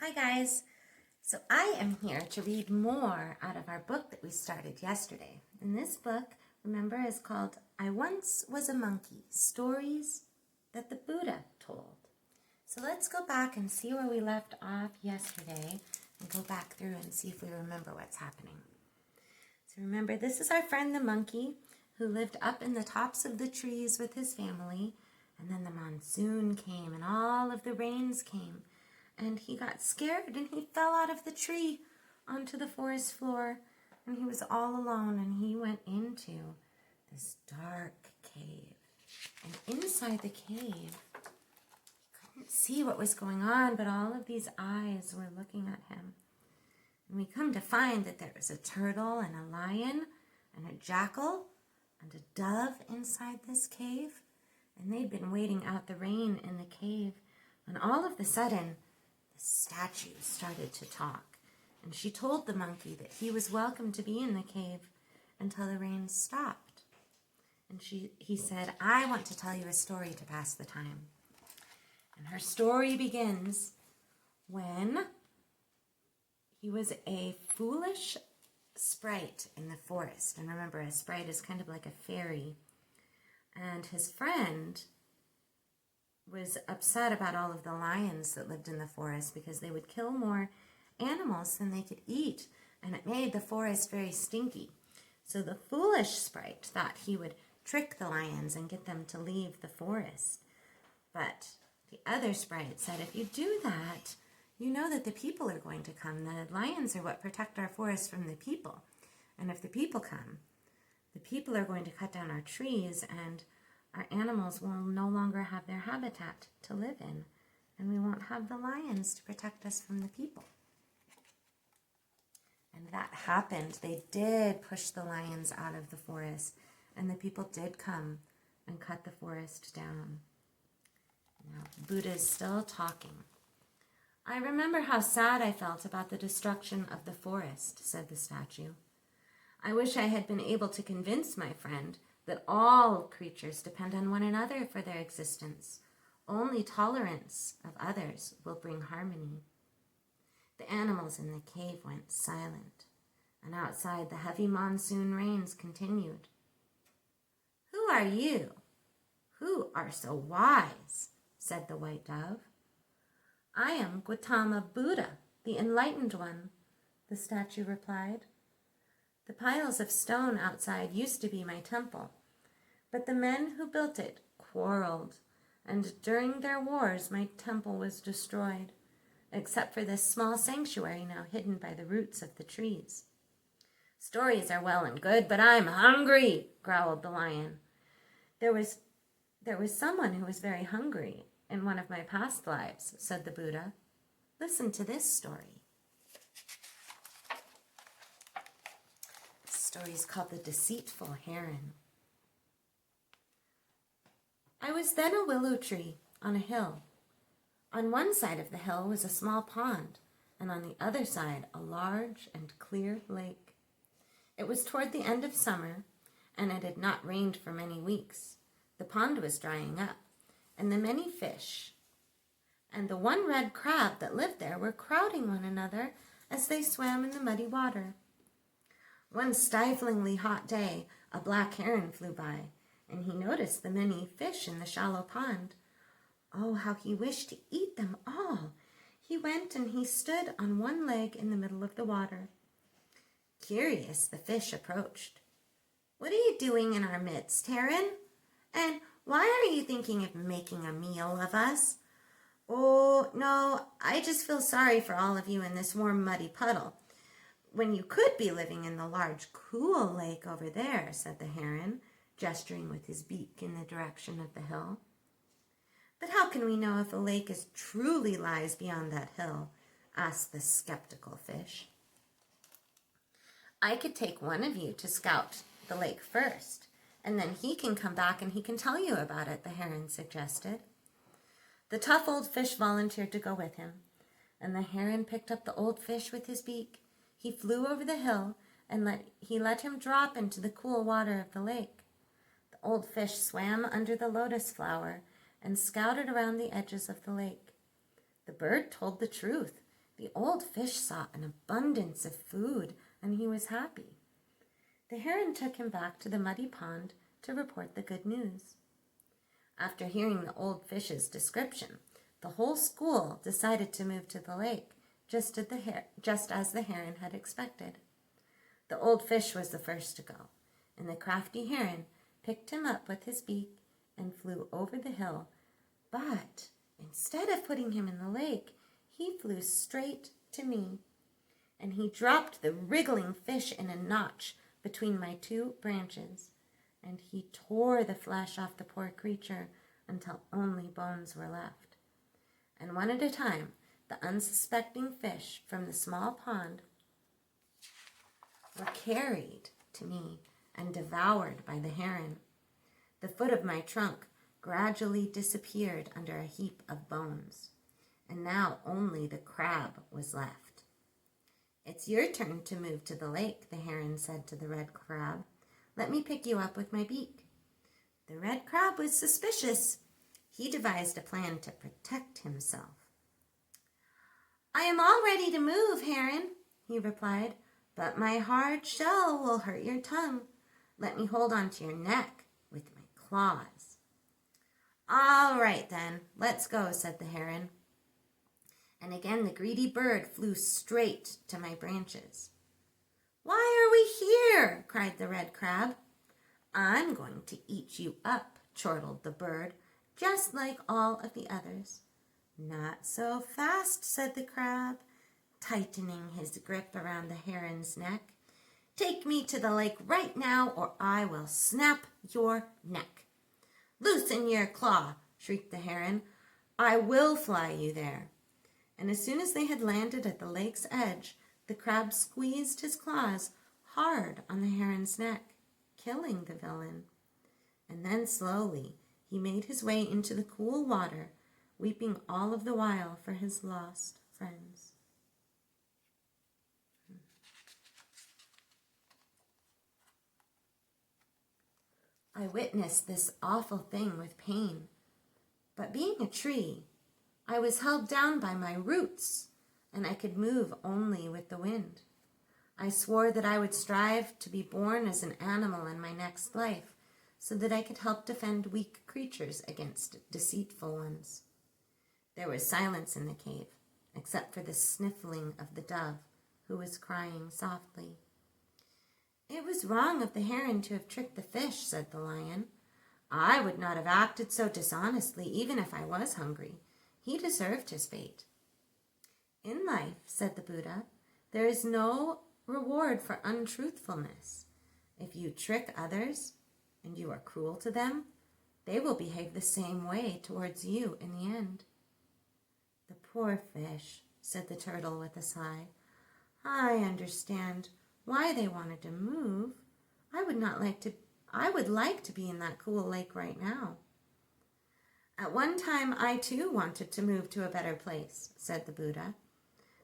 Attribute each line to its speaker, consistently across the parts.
Speaker 1: Hi guys. So I am here to read more out of our book that we started yesterday. And this book, remember, is called I Once Was a Monkey, Stories That the Buddha Told. So let's go back and see where we left off yesterday and go back through and see if we remember what's happening. So remember, this is our friend the monkey who lived up in the tops of the trees with his family. And then the monsoon came and all of the rains came. And he got scared and he fell out of the tree onto the forest floor. And he was all alone and he went into this dark cave. And inside the cave, he couldn't see what was going on, but all of these eyes were looking at him. And we come to find that there was a turtle and a lion and a jackal and a dove inside this cave. And they'd been waiting out the rain in the cave. And all of a sudden, the statue started to talk. And she told the monkey that he was welcome to be in the cave until the rain stopped. And he said, I want to tell you a story to pass the time. And her story begins when he was a foolish sprite in the forest. And remember, a sprite is kind of like a fairy. And his friend was upset about all of the lions that lived in the forest because they would kill more animals than they could eat. And it made the forest very stinky. So the foolish sprite thought he would trick the lions and get them to leave the forest. But the other sprite said, if you do that, you know that the people are going to come. The lions are what protect our forest from the people. And if the people come, the people are going to cut down our trees and our animals will no longer have their habitat to live in. And we won't have the lions to protect us from the people. And that happened. They did push the lions out of the forest. And the people did come and cut the forest down. Now, Buddha is still talking. I remember how sad I felt about the destruction of the forest, said the statue. I wish I had been able to convince my friend that all creatures depend on one another for their existence. Only tolerance of others will bring harmony. The animals in the cave went silent, and outside the heavy monsoon rains continued. Who are you? Who are so wise? Said the white dove. I am Gautama Buddha, the enlightened one, the statue replied. The piles of stone outside used to be my temple, but the men who built it quarreled, and during their wars my temple was destroyed, except for this small sanctuary now hidden by the roots of the trees. Stories are well and good, but I'm hungry, growled the lion. There was someone who was very hungry in one of my past lives, said the Buddha. Listen to this story. The story is called The Deceitful Heron. I was then a willow tree on a hill. On one side of the hill was a small pond, and on the other side a large and clear lake. It was toward the end of summer, and it had not rained for many weeks. The pond was drying up, and the many fish and the one red crab that lived there were crowding one another as they swam in the muddy water. One stiflingly hot day, a black heron flew by, and he noticed the many fish in the shallow pond. Oh, how he wished to eat them all! He went and he stood on one leg in the middle of the water. Curious, the fish approached. What are you doing in our midst, heron? And why are you thinking of making a meal of us? Oh, no, I just feel sorry for all of you in this warm, muddy puddle, when you could be living in the large, cool lake over there, said the heron, gesturing with his beak in the direction of the hill. But how can we know if a lake truly lies beyond that hill? Asked the skeptical fish. I could take one of you to scout the lake first, and then he can come back and he can tell you about it, the heron suggested. The tough old fish volunteered to go with him, and the heron picked up the old fish with his beak. He flew over the hill, and let him drop into the cool water of the lake. The old fish swam under the lotus flower and scouted around the edges of the lake. The bird told the truth. The old fish saw an abundance of food, and he was happy. The heron took him back to the muddy pond to report the good news. After hearing the old fish's description, the whole school decided to move to the lake, just as the heron had expected. The old fish was the first to go, and the crafty heron picked him up with his beak and flew over the hill. But instead of putting him in the lake, he flew straight to me, and he dropped the wriggling fish in a notch between my two branches, and he tore the flesh off the poor creature until only bones were left. And one at a time, the unsuspecting fish from the small pond were carried to me and devoured by the heron. The foot of my trunk gradually disappeared under a heap of bones, and now only the crab was left. "It's your turn to move to the lake," the heron said to the red crab. "Let me pick you up with my beak." The red crab was suspicious. He devised a plan to protect himself. "I am all ready to move, heron," he replied, "but my hard shell will hurt your tongue. Let me hold on to your neck with my claws." "All right, then, let's go," said the heron. And again the greedy bird flew straight to my branches. "Why are we here?" cried the red crab. "I'm going to eat you up," chortled the bird, "just like all of the others." "Not so fast," said the crab, tightening his grip around the heron's neck. "Take me to the lake right now, or I will snap your neck." "Loosen your claw," shrieked the heron. "I will fly you there." And as soon as they had landed at the lake's edge, the crab squeezed his claws hard on the heron's neck, killing the villain. And then slowly he made his way into the cool water, weeping all of the while for his lost friends. I witnessed this awful thing with pain, but being a tree, I was held down by my roots, and I could move only with the wind. I swore that I would strive to be born as an animal in my next life, so that I could help defend weak creatures against deceitful ones. There was silence in the cave, except for the sniffling of the dove, who was crying softly. "It was wrong of the heron to have tricked the fish," said the lion. "I would not have acted so dishonestly, even if I was hungry. He deserved his fate." "In life," said the Buddha, "there is no reward for untruthfulness. If you trick others and you are cruel to them, they will behave the same way towards you in the end." "The poor fish," said the turtle with a sigh. "I understand why they wanted to move. I would like to be in that cool lake right now." "At one time, I too wanted to move to a better place," said the Buddha.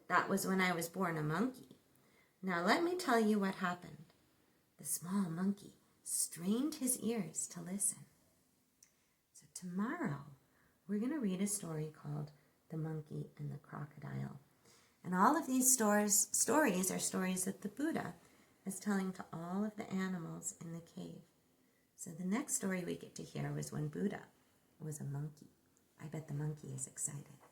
Speaker 1: "That was when I was born a monkey. Now let me tell you what happened." The small monkey strained his ears to listen. So tomorrow, we're going to read a story called The Monkey and the Crocodile. And all of these stories are stories that the Buddha is telling to all of the animals in the cave. So the next story we get to hear was when Buddha was a monkey. I bet the monkey is excited.